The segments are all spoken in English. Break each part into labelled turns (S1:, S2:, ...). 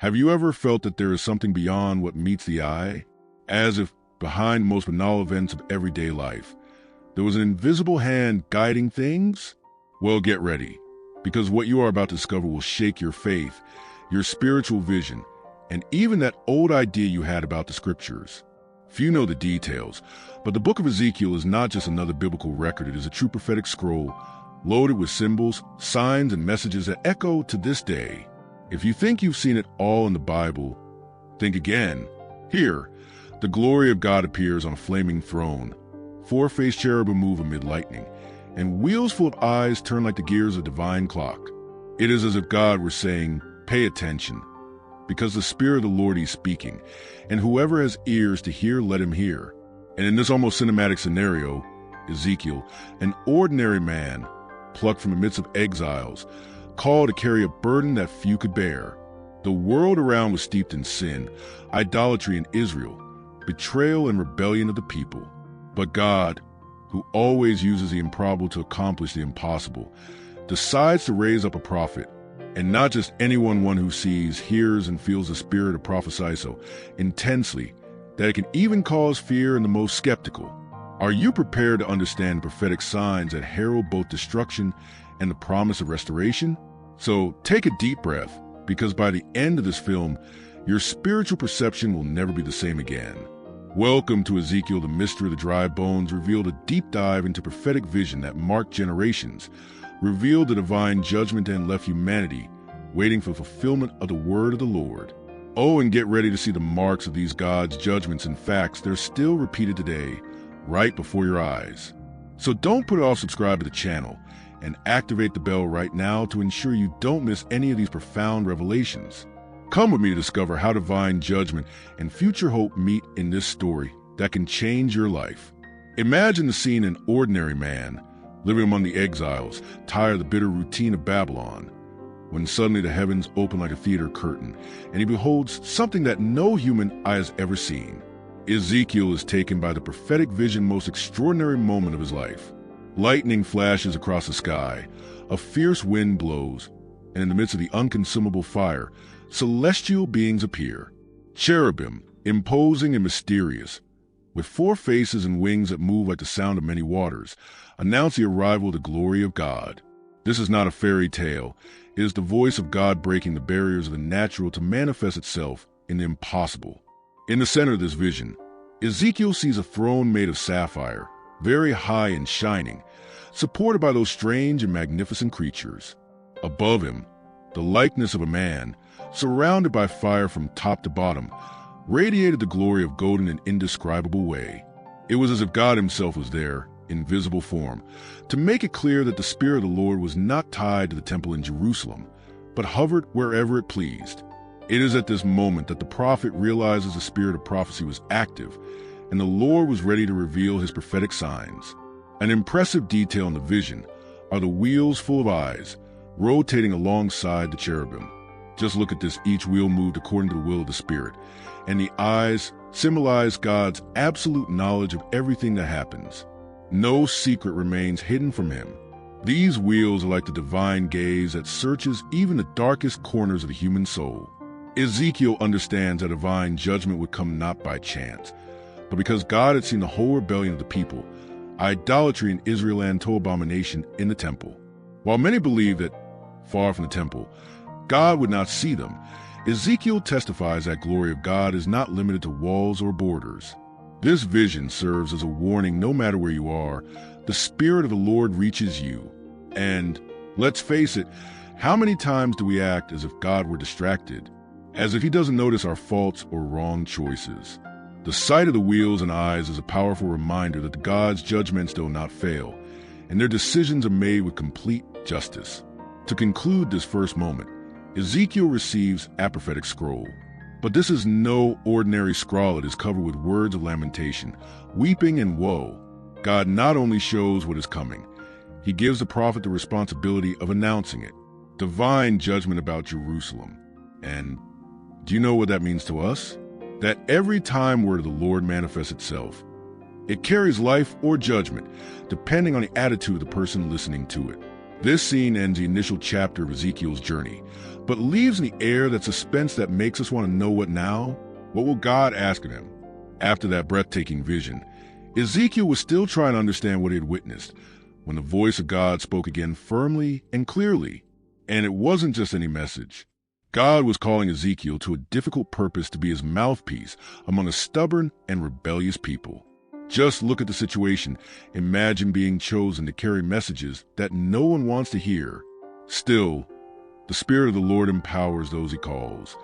S1: Have you ever felt that there is something beyond what meets the eye? As if behind most banal events of everyday life, there was an invisible hand guiding things? Well, get ready, because what you are about to discover will shake your faith, your spiritual vision, and even that old idea you had about the scriptures. Few know the details, but the book of Ezekiel is not just another biblical record. It is a true prophetic scroll, loaded with symbols, signs, and messages that echo to this day. If you think you've seen it all in the Bible, think again. Here, the glory of God appears on a flaming throne. Four-faced cherubim move amid lightning, and wheels full of eyes turn like the gears of a divine clock. It is as if God were saying, "Pay attention, because the Spirit of the Lord is speaking, and whoever has ears to hear, let him hear." And in this almost cinematic scenario, Ezekiel, an ordinary man, plucked from the midst of exiles, called to carry a burden that few could bear. The world around was steeped in sin, idolatry in Israel, betrayal and rebellion of the people. But God, who always uses the improbable to accomplish the impossible, decides to raise up a prophet, and not just anyone, one who sees, hears, and feels the spirit of prophesy so intensely that it can even cause fear in the most skeptical. Are you prepared to understand prophetic signs that herald both destruction and the promise of restoration? So take a deep breath, because by the end of this film, your spiritual perception will never be the same again. Welcome to Ezekiel, the Mystery of the Dry Bones, revealed a deep dive into prophetic vision that marked generations, revealed the divine judgment, and left humanity waiting for fulfillment of the word of the Lord. Oh, and get ready to see the marks of these God's judgments and facts. They're still repeated today, right before your eyes. So don't put off subscribe to the channel and activate the bell right now to ensure you don't miss any of these profound revelations. Come with me to discover how divine judgment and future hope meet in this story that can change your life. Imagine the scene: an ordinary man living among the exiles, tired of the bitter routine of Babylon, when suddenly the heavens open like a theater curtain, and he beholds something that no human eye has ever seen. Ezekiel is taken by the prophetic vision, most extraordinary moment of his life. Lightning flashes across the sky, a fierce wind blows, and in the midst of the unconsumable fire, celestial beings appear. Cherubim, imposing and mysterious, with four faces and wings that move like the sound of many waters, announce the arrival of the glory of God. This is not a fairy tale. It is the voice of God breaking the barriers of the natural to manifest itself in the impossible. In the center of this vision, Ezekiel sees a throne made of sapphire, very high and shining, supported by those strange and magnificent creatures. Above him, the likeness of a man, surrounded by fire from top to bottom, radiated the glory of God in an indescribable way. It was as if God himself was there, in visible form, to make it clear that the Spirit of the Lord was not tied to the temple in Jerusalem, but hovered wherever it pleased. It is at this moment that the prophet realizes the spirit of prophecy was active, and the Lord was ready to reveal his prophetic signs. An impressive detail in the vision are the wheels full of eyes, rotating alongside the cherubim. Just look at this: each wheel moved according to the will of the Spirit, and the eyes symbolize God's absolute knowledge of everything that happens. No secret remains hidden from him. These wheels are like the divine gaze that searches even the darkest corners of the human soul. Ezekiel understands that divine judgment would come not by chance, but because God had seen the whole rebellion of the people, idolatry in Israel, and total abomination in the temple. While many believe that, far from the temple, God would not see them, Ezekiel testifies that glory of God is not limited to walls or borders. This vision serves as a warning: no matter where you are, the Spirit of the Lord reaches you. And let's face it, how many times do we act as if God were distracted, as if he doesn't notice our faults or wrong choices? The sight of the wheels and eyes is a powerful reminder that the God's judgments do not fail, and their decisions are made with complete justice. To conclude this first moment, Ezekiel receives a prophetic scroll. But this is no ordinary scroll. It is covered with words of lamentation, weeping, and woe. God not only shows what is coming, he gives the prophet the responsibility of announcing it. Divine judgment about Jerusalem. And do you know what that means to us? That every time word of the Lord manifests itself, it carries life or judgment, depending on the attitude of the person listening to it. This scene ends the initial chapter of Ezekiel's journey, but leaves in the air that suspense that makes us want to know what now? What will God ask of him? After that breathtaking vision, Ezekiel was still trying to understand what he had witnessed when the voice of God spoke again firmly and clearly. And it wasn't just any message. God was calling Ezekiel to a difficult purpose to be his mouthpiece among a stubborn and rebellious people. Just look at the situation. Imagine being chosen to carry messages that no one wants to hear. Still, the Spirit of the Lord empowers those he calls.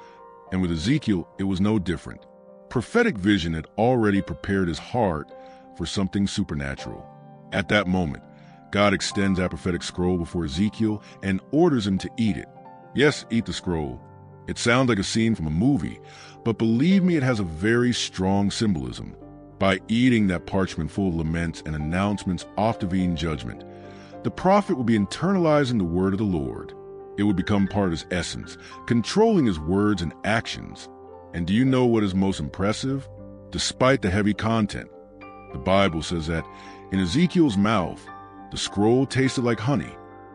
S1: And with Ezekiel, it was no different. Prophetic vision had already prepared his heart for something supernatural. At that moment, God extends that prophetic scroll before Ezekiel and orders him to eat it. Yes, eat the scroll. It sounds like a scene from a movie, but believe me, it has a very strong symbolism. By eating that parchment full of laments and announcements of divine judgment, the prophet would be internalizing the word of the Lord. It would become part of his essence, controlling his words and actions. And do you know what is most impressive? Despite the heavy content, the Bible says that in Ezekiel's mouth, the scroll tasted like honey.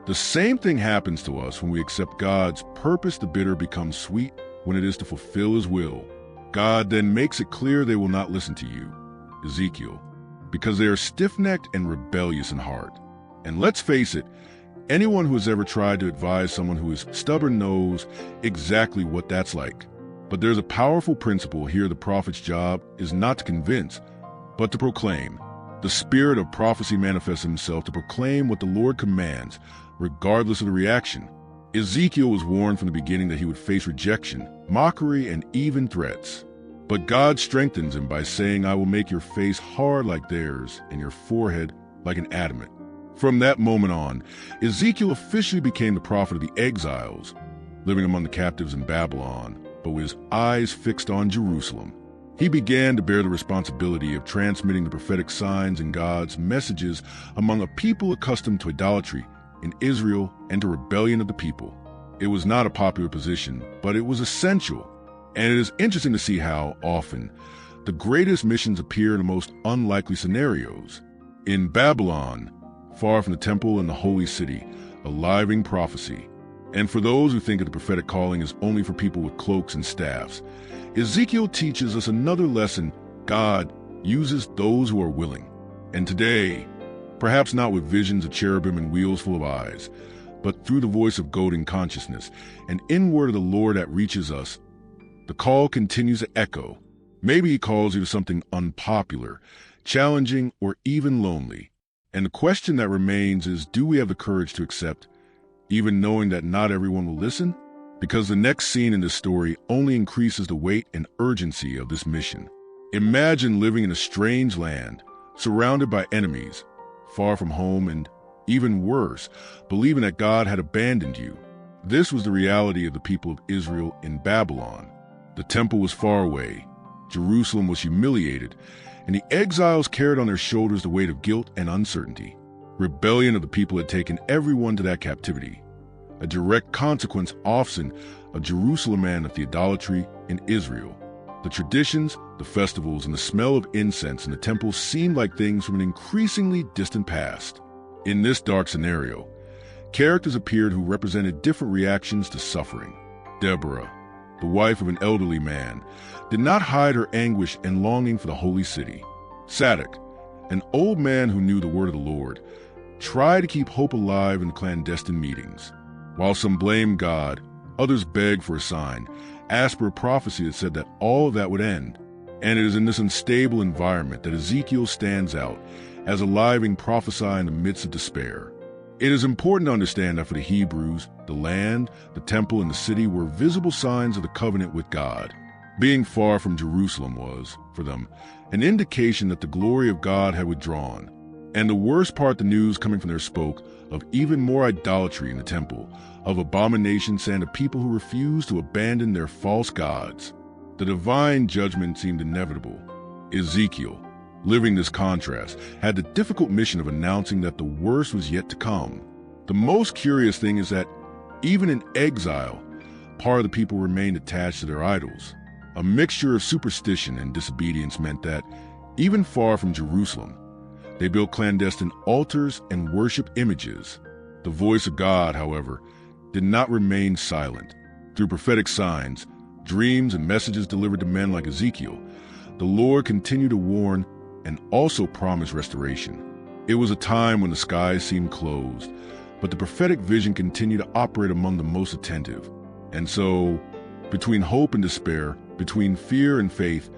S1: The same thing happens to us when we accept God's purpose. The bitter becomes sweet when it is to fulfill his will. God then makes it clear they will not listen to you, Ezekiel, because they are stiff-necked and rebellious in heart. And let's face it, anyone who has ever tried to advise someone who is stubborn knows exactly what that's like. But there's a powerful principle here. The prophet's job is not to convince, but to proclaim. The spirit of prophecy manifests himself to proclaim what the Lord commands, regardless of the reaction. Ezekiel was warned from the beginning that he would face rejection, mockery, and even threats. But God strengthens him by saying, I will make your face hard like theirs and your forehead like an adamant. From that moment on, Ezekiel officially became the prophet of the exiles, living among the captives in Babylon, but with his eyes fixed on Jerusalem. He began to bear the responsibility of transmitting the prophetic signs and God's messages among a people accustomed to idolatry in Israel and to rebellion of the people. It was not a popular position, but it was essential. And it is interesting to see how often the greatest missions appear in the most unlikely scenarios. In Babylon, far from the temple and the holy city, a living prophecy. And for those who think of the prophetic calling as only for people with cloaks and staffs, Ezekiel teaches us another lesson. God uses those who are willing. And today, perhaps not with visions of cherubim and wheels full of eyes, but through the voice of goading consciousness, an inward of the Lord that reaches us, the call continues to echo. Maybe he calls you to something unpopular, challenging, or even lonely. And the question that remains is, do we have the courage to accept, even knowing that not everyone will listen? Because the next scene in this story only increases the weight and urgency of this mission. Imagine living in a strange land, surrounded by enemies, far from home, and even worse, believing that God had abandoned you. This was the reality of the people of Israel in Babylon. The temple was far away, Jerusalem was humiliated, and the exiles carried on their shoulders the weight of guilt and uncertainty. Rebellion of the people had taken everyone to that captivity, a direct consequence often of Jerusalem and of the idolatry in Israel. The traditions, the festivals, and the smell of incense in the temple seemed like things from an increasingly distant past. In this dark scenario, characters appeared who represented different reactions to suffering. Deborah, the wife of an elderly man, did not hide her anguish and longing for the holy city. Sadok, an old man who knew the word of the Lord, tried to keep hope alive in clandestine meetings. While some blamed God, others begged for a sign, asked for a prophecy that said that all of that would end. And it is in this unstable environment that Ezekiel stands out as a living prophesy in the midst of despair. It is important to understand that for the Hebrews, the land, the temple, and the city were visible signs of the covenant with God. Being far from Jerusalem was, for them, an indication that the glory of God had withdrawn. And the worst part, the news coming from there spoke of even more idolatry in the temple, of abominations and of people who refused to abandon their false gods. The divine judgment seemed inevitable. Ezekiel, living this contrast, had the difficult mission of announcing that the worst was yet to come. The most curious thing is that even in exile, part of the people remained attached to their idols. A mixture of superstition and disobedience meant that, even far from Jerusalem, they built clandestine altars and worshiped images. The voice of God, however, did not remain silent. Through prophetic signs, dreams, and messages delivered to men like Ezekiel, the Lord continued to warn and also promise restoration. It was a time when the skies seemed closed, but the prophetic vision continued to operate among the most attentive. And so, between hope and despair, between fear and faith,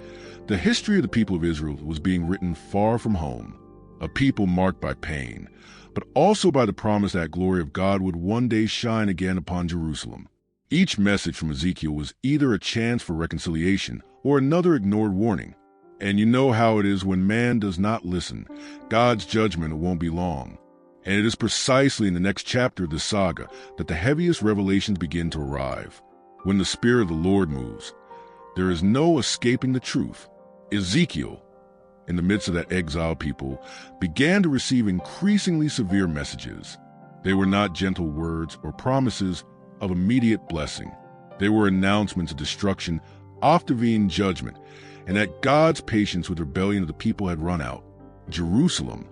S1: the history of the people of Israel was being written far from home, a people marked by pain, but also by the promise that glory of God would one day shine again upon Jerusalem. Each message from Ezekiel was either a chance for reconciliation or another ignored warning. And you know how it is when man does not listen. God's judgment won't be long. And it is precisely in the next chapter of this saga that the heaviest revelations begin to arrive. When the Spirit of the Lord moves, there is no escaping the truth. Ezekiel, in the midst of that exiled people, began to receive increasingly severe messages. They were not gentle words or promises of immediate blessing. They were announcements of destruction, oft-avenging judgment, and that God's patience with rebellion of the people had run out. Jerusalem,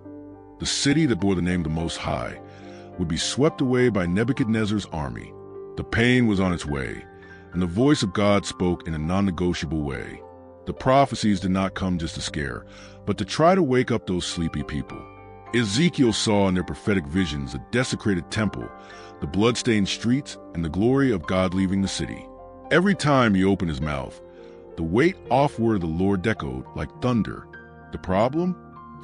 S1: the city that bore the name of the Most High, would be swept away by Nebuchadnezzar's army. The pain was on its way, and the voice of God spoke in a non-negotiable way. The prophecies did not come just to scare, but to try to wake up those sleepy people. Ezekiel saw in their prophetic visions a desecrated temple, the blood-stained streets, and the glory of God leaving the city. Every time he opened his mouth, the weight off word of the Lord echoed like thunder. The problem?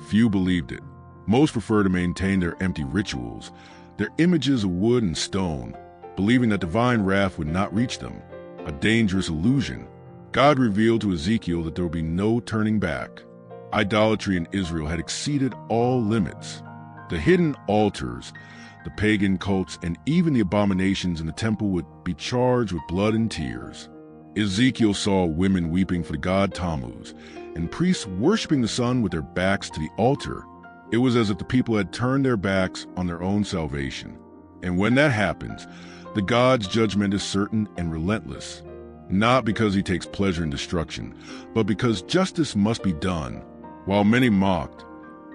S1: Few believed it. Most prefer to maintain their empty rituals, their images of wood and stone, believing that divine wrath would not reach them. A dangerous illusion. God revealed to Ezekiel that there would be no turning back. Idolatry in Israel had exceeded all limits. The hidden altars, the pagan cults, and even the abominations in the temple would be charged with blood and tears. Ezekiel saw women weeping for the god Tammuz, and priests worshiping the sun with their backs to the altar. It was as if the people had turned their backs on their own salvation. And when that happens, the God's judgment is certain and relentless, not because he takes pleasure in destruction, but because justice must be done. While many mocked,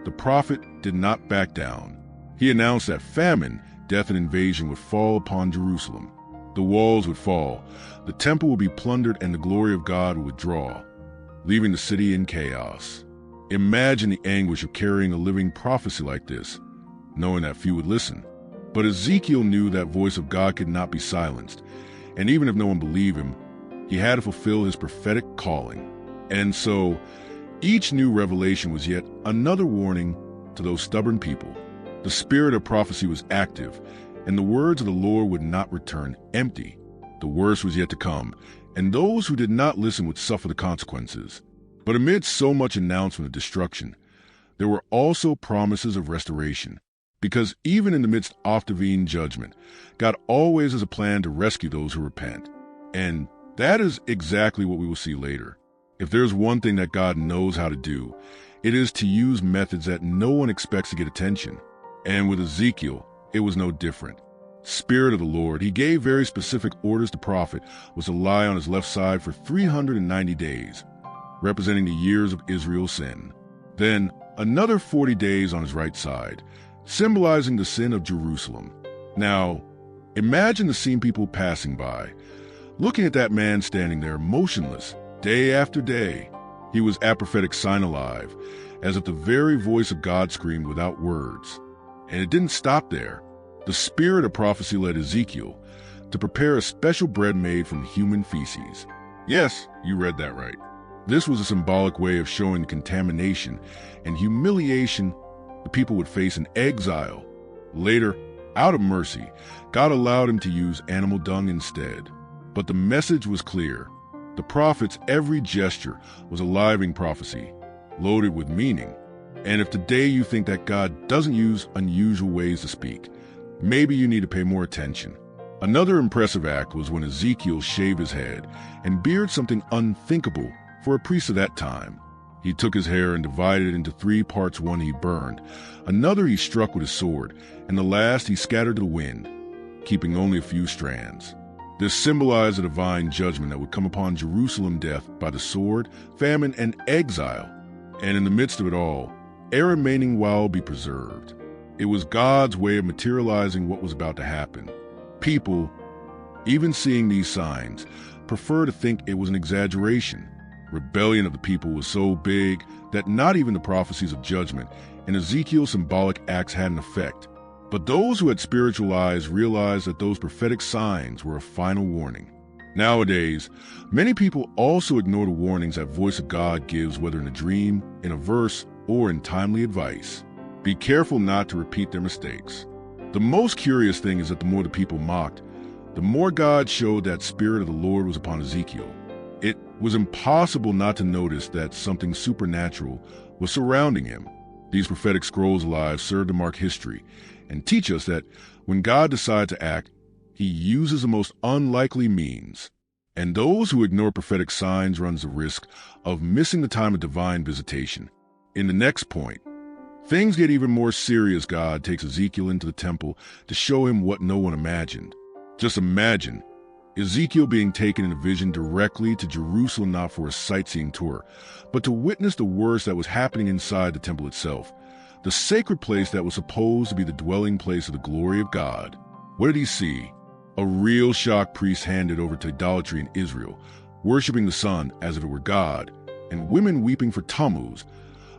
S1: the prophet did not back down. He announced that famine, death, and invasion would fall upon Jerusalem. The walls would fall, the temple would be plundered, and the glory of God would withdraw, leaving the city in chaos. Imagine the anguish of carrying a living prophecy like this, knowing that few would listen. But Ezekiel knew that voice of God could not be silenced, and even if no one believed him, he had to fulfill his prophetic calling. And so, each new revelation was yet another warning to those stubborn people. The spirit of prophecy was active, and the words of the Lord would not return empty. The worst was yet to come, and those who did not listen would suffer the consequences. But amid so much announcement of destruction, there were also promises of restoration. Because even in the midst of oft-avenging judgment, God always has a plan to rescue those who repent. And that is exactly what we will see later. If there's one thing that God knows how to do, it is to use methods that no one expects to get attention. And with Ezekiel, it was no different. Spirit of the Lord, he gave very specific orders to the prophet, was to lie on his left side for 390 days, representing the years of Israel's sin. Then another 40 days on his right side, symbolizing the sin of Jerusalem. Now, imagine the scene, people passing by, looking at that man standing there motionless, day after day. He was a prophetic sign alive, as if the very voice of God screamed without words. And it didn't stop there. The spirit of prophecy led Ezekiel to prepare a special bread made from human feces. Yes, you read that right. This was a symbolic way of showing the contamination and humiliation the people would face in exile. Later, out of mercy, God allowed him to use animal dung instead. But the message was clear. The prophet's every gesture was a living prophecy, loaded with meaning. And if today you think that God doesn't use unusual ways to speak, maybe you need to pay more attention. Another impressive act was when Ezekiel shaved his head and beard, something unthinkable for a priest of that time. He took his hair and divided it into 3 parts. One he burned, another he struck with his sword, and the last he scattered to the wind, keeping only a few strands. This symbolized a divine judgment that would come upon Jerusalem, death by the sword, famine, and exile. And in the midst of it all, a remaining wild be preserved. It was God's way of materializing what was about to happen. People, even seeing these signs, prefer to think it was an exaggeration. Rebellion of the people was so big that not even the prophecies of judgment and Ezekiel's symbolic acts had an effect. But those who had spiritual eyes realized that those prophetic signs were a final warning. Nowadays, many people also ignore the warnings that voice of God gives, whether in a dream, in a verse, or in timely advice. Be careful not to repeat their mistakes. The most curious thing is that the more the people mocked, the more God showed that Spirit of the Lord was upon Ezekiel. It was impossible not to notice that something supernatural was surrounding him. These prophetic scrolls alive serve to mark history and teach us that when God decides to act, he uses the most unlikely means. And those who ignore prophetic signs runs the risk of missing the time of divine visitation. In the next point, things get even more serious. God takes Ezekiel into the temple to show him what no one imagined. Just imagine Ezekiel being taken in a vision directly to Jerusalem, not for a sightseeing tour, but to witness the worst that was happening inside the temple itself, the sacred place that was supposed to be the dwelling place of the glory of God. What did he see? A real shocked priest handed over to idolatry in Israel, worshiping the sun as if it were God, and women weeping for Tammuz,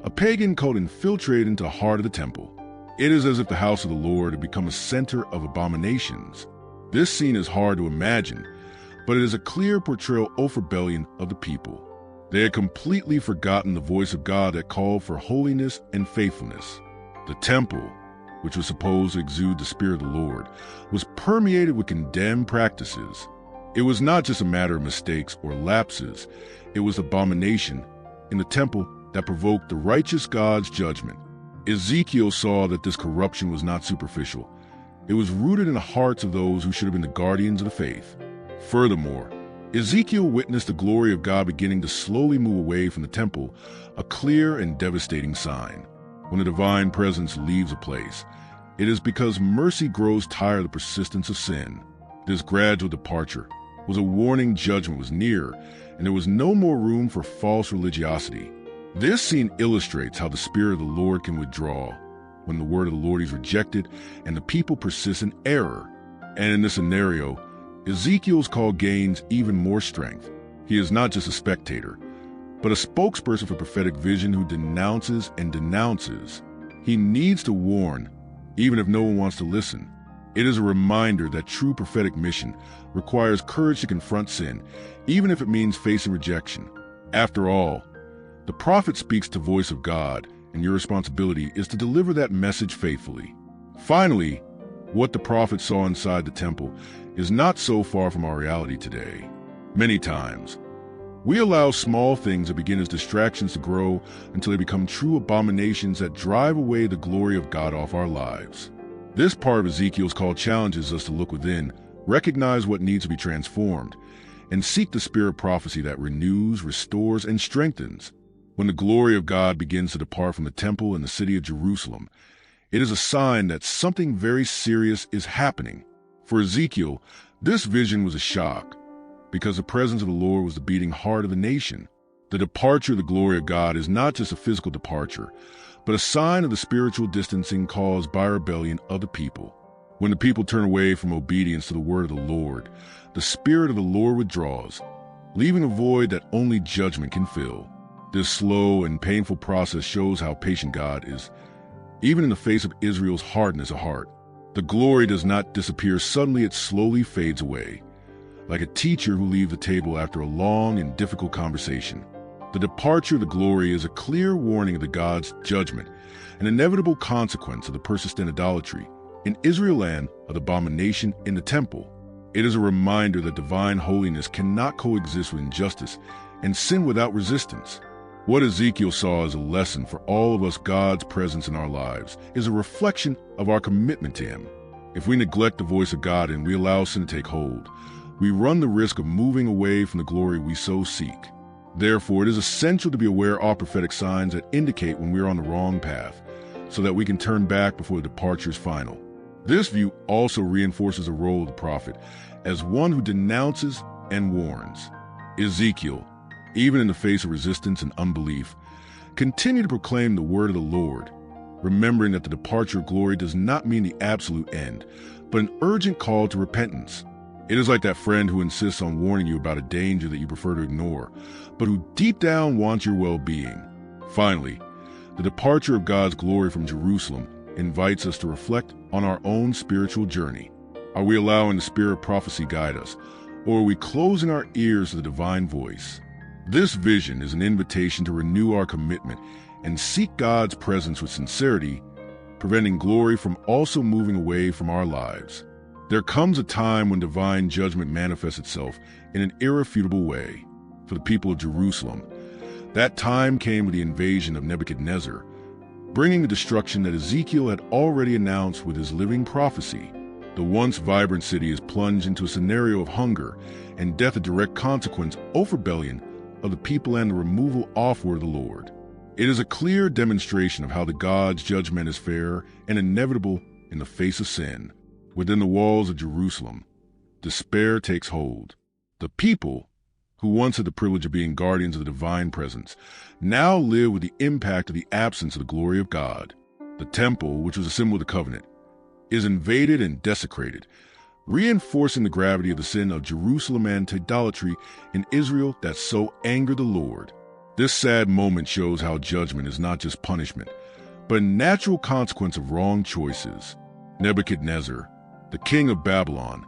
S1: a pagan cult infiltrated into the heart of the temple. It is as if the house of the Lord had become a center of abominations. This scene is hard to imagine, but it is a clear portrayal of rebellion of the people. They had completely forgotten the voice of God that called for holiness and faithfulness. The temple, which was supposed to exude the Spirit of the Lord, was permeated with condemned practices. It was not just a matter of mistakes or lapses. It was abomination in the temple that provoked the righteous God's judgment. Ezekiel saw that this corruption was not superficial. It was rooted in the hearts of those who should have been the guardians of the faith. Furthermore, Ezekiel witnessed the glory of God beginning to slowly move away from the temple, a clear and devastating sign. When the divine presence leaves a place, it is because mercy grows tired of the persistence of sin. This gradual departure was a warning. Judgment was near, and there was no more room for false religiosity. This scene illustrates how the Spirit of the Lord can withdraw when the word of the Lord is rejected and the people persist in error. And in this scenario, Ezekiel's call gains even more strength. He is not just a spectator, but a spokesperson for prophetic vision who denounces and denounces. He needs to warn, even if no one wants to listen. It is a reminder that true prophetic mission requires courage to confront sin, even if it means facing rejection. After all, the prophet speaks the voice of God, and your responsibility is to deliver that message faithfully. Finally, what the prophet saw inside the temple is not so far from our reality today. Many times, we allow small things that begin as distractions to grow until they become true abominations that drive away the glory of God off our lives. This part of Ezekiel's call challenges us to look within, recognize what needs to be transformed, and seek the spirit of prophecy that renews, restores, and strengthens. When the glory of God begins to depart from the temple in the city of Jerusalem, it is a sign that something very serious is happening. For Ezekiel, this vision was a shock, because the presence of the Lord was the beating heart of the nation. The departure of the glory of God is not just a physical departure, but a sign of the spiritual distancing caused by rebellion of the people. When the people turn away from obedience to the word of the Lord, the Spirit of the Lord withdraws, leaving a void that only judgment can fill. This slow and painful process shows how patient God is, even in the face of Israel's hardness of heart. The glory does not disappear suddenly, it slowly fades away, like a teacher who leaves the table after a long and difficult conversation. The departure of the glory is a clear warning of the God's judgment, an inevitable consequence of the persistent idolatry in Israel land of the abomination in the temple. It is a reminder that divine holiness cannot coexist with injustice and sin without resistance. What Ezekiel saw as a lesson for all of us. God's presence in our lives is a reflection of our commitment to Him. If we neglect the voice of God and we allow sin to take hold, we run the risk of moving away from the glory we so seek. Therefore, it is essential to be aware of all prophetic signs that indicate when we are on the wrong path, so that we can turn back before the departure is final. This view also reinforces the role of the prophet as one who denounces and warns. Ezekiel, even in the face of resistance and unbelief, continued to proclaim the word of the Lord. remembering that the departure of glory does not mean the absolute end, but an urgent call to repentance. It is like that friend who insists on warning you about a danger that you prefer to ignore, but who deep down wants your well-being. Finally, the departure of God's glory from Jerusalem invites us to reflect on our own spiritual journey. Are we allowing the spirit of prophecy guide us, or are we closing our ears to the divine voice? This vision is an invitation to renew our commitment and seek God's presence with sincerity, preventing glory from also moving away from our lives. There comes a time when divine judgment manifests itself in an irrefutable way. For the people of Jerusalem, that time came with the invasion of Nebuchadnezzar, bringing the destruction that Ezekiel had already announced with his living prophecy. The once vibrant city is plunged into a scenario of hunger and death, a direct consequence of rebellion of the people and the removal offward of the Lord. It is a clear demonstration of how the God's judgment is fair and inevitable in the face of sin. Within the walls of Jerusalem, despair takes hold. The people, who once had the privilege of being guardians of the divine presence, now live with the impact of the absence of the glory of God. The temple, which was a symbol of the covenant, is invaded and desecrated, reinforcing the gravity of the sin of Jerusalem and idolatry in Israel that so angered the Lord. This sad moment shows how judgment is not just punishment, but a natural consequence of wrong choices. Nebuchadnezzar, the king of Babylon,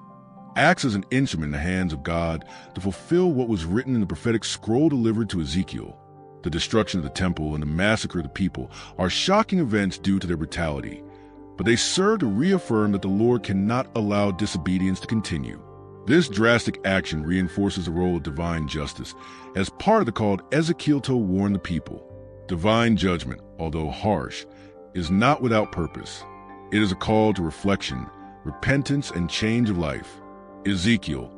S1: acts as an instrument in the hands of God to fulfill what was written in the prophetic scroll delivered to Ezekiel. The destruction of the temple and the massacre of the people are shocking events due to their brutality, but they serve to reaffirm that the Lord cannot allow disobedience to continue. This drastic action reinforces the role of divine justice as part of the call of Ezekiel to warn the people. Divine judgment, although harsh, is not without purpose. It is a call to reflection, repentance, and change of life. Ezekiel,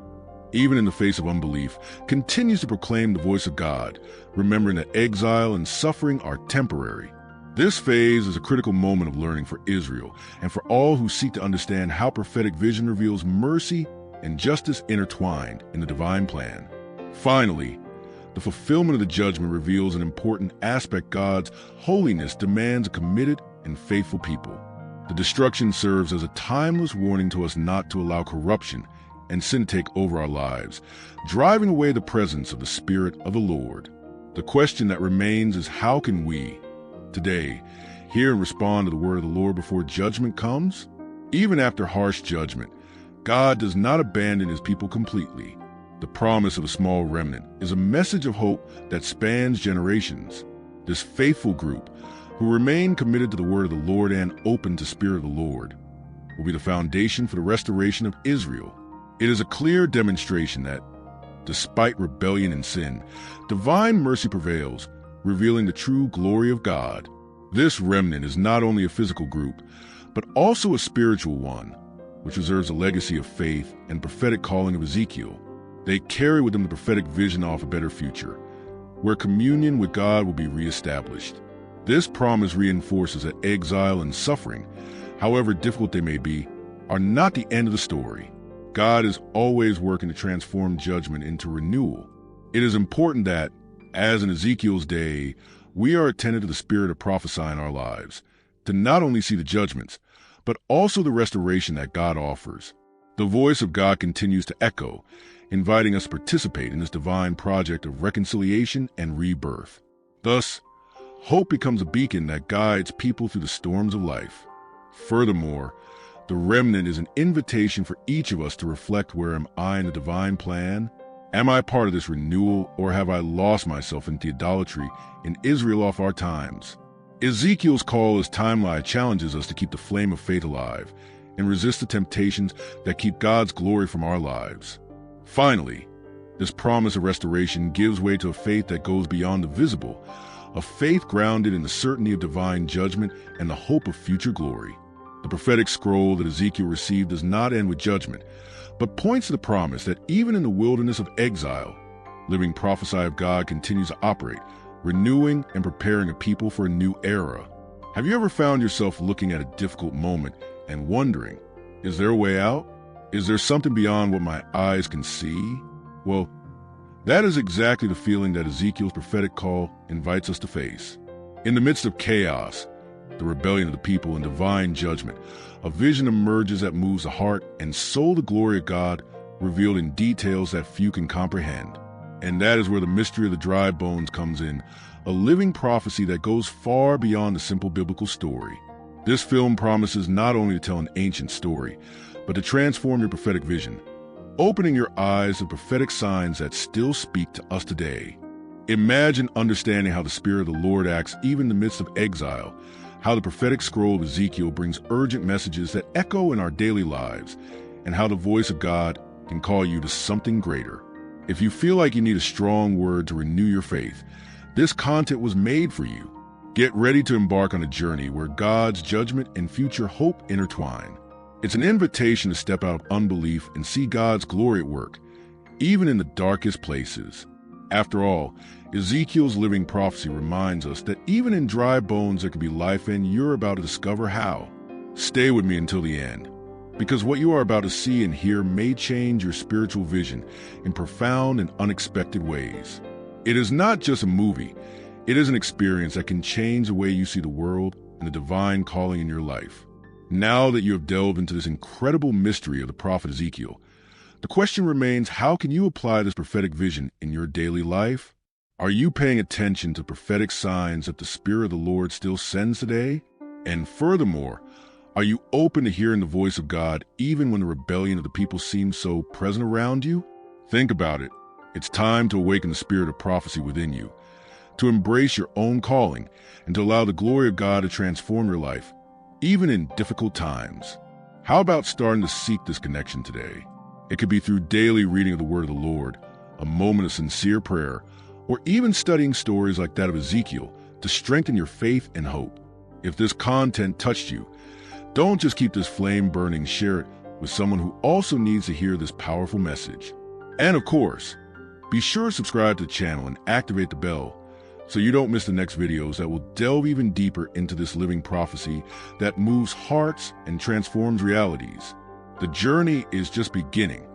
S1: even in the face of unbelief, continues to proclaim the voice of God, remembering that exile and suffering are temporary. This phase is a critical moment of learning for Israel and for all who seek to understand how prophetic vision reveals mercy and justice intertwined in the divine plan. Finally, the fulfillment of the judgment reveals an important aspect. God's holiness demands a committed and faithful people. The destruction serves as a timeless warning to us not to allow corruption and sin to take over our lives, driving away the presence of the Spirit of the Lord. The question that remains is, how can we, today, hear and respond to the word of the Lord before judgment comes? Even after harsh judgment, God does not abandon his people completely. The promise of a small remnant is a message of hope that spans generations. This faithful group, who remain committed to the word of the Lord and open to the Spirit of the Lord, will be the foundation for the restoration of Israel. It is a clear demonstration that, despite rebellion and sin, divine mercy prevails, revealing the true glory of God. This remnant is not only a physical group, but also a spiritual one, which reserves a legacy of faith and prophetic calling of Ezekiel. They carry with them the prophetic vision of a better future, where communion with God will be reestablished. This promise reinforces that exile and suffering, however difficult they may be, are not the end of the story. God is always working to transform judgment into renewal. It is important that, as in Ezekiel's day, we are attentive to the spirit of prophecy in our lives, to not only see the judgments, but also the restoration that God offers. The voice of God continues to echo, inviting us to participate in this divine project of reconciliation and rebirth. Thus, hope becomes a beacon that guides people through the storms of life. Furthermore, the remnant is an invitation for each of us to reflect: where am I in the divine plan? Am I part of this renewal, or have I lost myself into idolatry in Israel of our times? Ezekiel's call as timeline challenges us to keep the flame of faith alive and resist the temptations that keep God's glory from our lives. Finally, this promise of restoration gives way to a faith that goes beyond the visible, a faith grounded in the certainty of divine judgment and the hope of future glory. The prophetic scroll that Ezekiel received does not end with judgment, but points to the promise that even in the wilderness of exile, living prophecy of God continues to operate, renewing and preparing a people for a new era. Have you ever found yourself looking at a difficult moment and wondering, is there a way out? Is there something beyond what my eyes can see? Well, that is exactly the feeling that Ezekiel's prophetic call invites us to face. In the midst of chaos, the rebellion of the people, and divine judgment. A vision emerges that moves the heart and soul, the glory of God, revealed in details that few can comprehend. And that is where the mystery of the dry bones comes in, a living prophecy that goes far beyond the simple biblical story. This film promises not only to tell an ancient story, but to transform your prophetic vision, opening your eyes to prophetic signs that still speak to us today. Imagine understanding how the Spirit of the Lord acts even in the midst of exile, how the prophetic scroll of Ezekiel brings urgent messages that echo in our daily lives, and how the voice of God can call you to something greater. If you feel like you need a strong word to renew your faith, this content was made for you. Get ready to embark on a journey where God's judgment and future hope intertwine. It's an invitation to step out of unbelief and see God's glory at work, even in the darkest places. After all, Ezekiel's living prophecy reminds us that even in dry bones there can be life, and you're about to discover how. Stay with me until the end, because what you are about to see and hear may change your spiritual vision in profound and unexpected ways. It is not just a movie. It is an experience that can change the way you see the world and the divine calling in your life. Now that you have delved into this incredible mystery of the prophet Ezekiel, the question remains, how can you apply this prophetic vision in your daily life? Are you paying attention to prophetic signs that the Spirit of the Lord still sends today? And furthermore, are you open to hearing the voice of God even when the rebellion of the people seems so present around you? Think about it. It's time to awaken the spirit of prophecy within you, to embrace your own calling, and to allow the glory of God to transform your life, even in difficult times. How about starting to seek this connection today? It could be through daily reading of the word of the Lord, a moment of sincere prayer, or even studying stories like that of Ezekiel to strengthen your faith and hope. If this content touched you, don't just keep this flame burning, share it with someone who also needs to hear this powerful message. And of course, be sure to subscribe to the channel and activate the bell so you don't miss the next videos that will delve even deeper into this living prophecy that moves hearts and transforms realities. The journey is just beginning,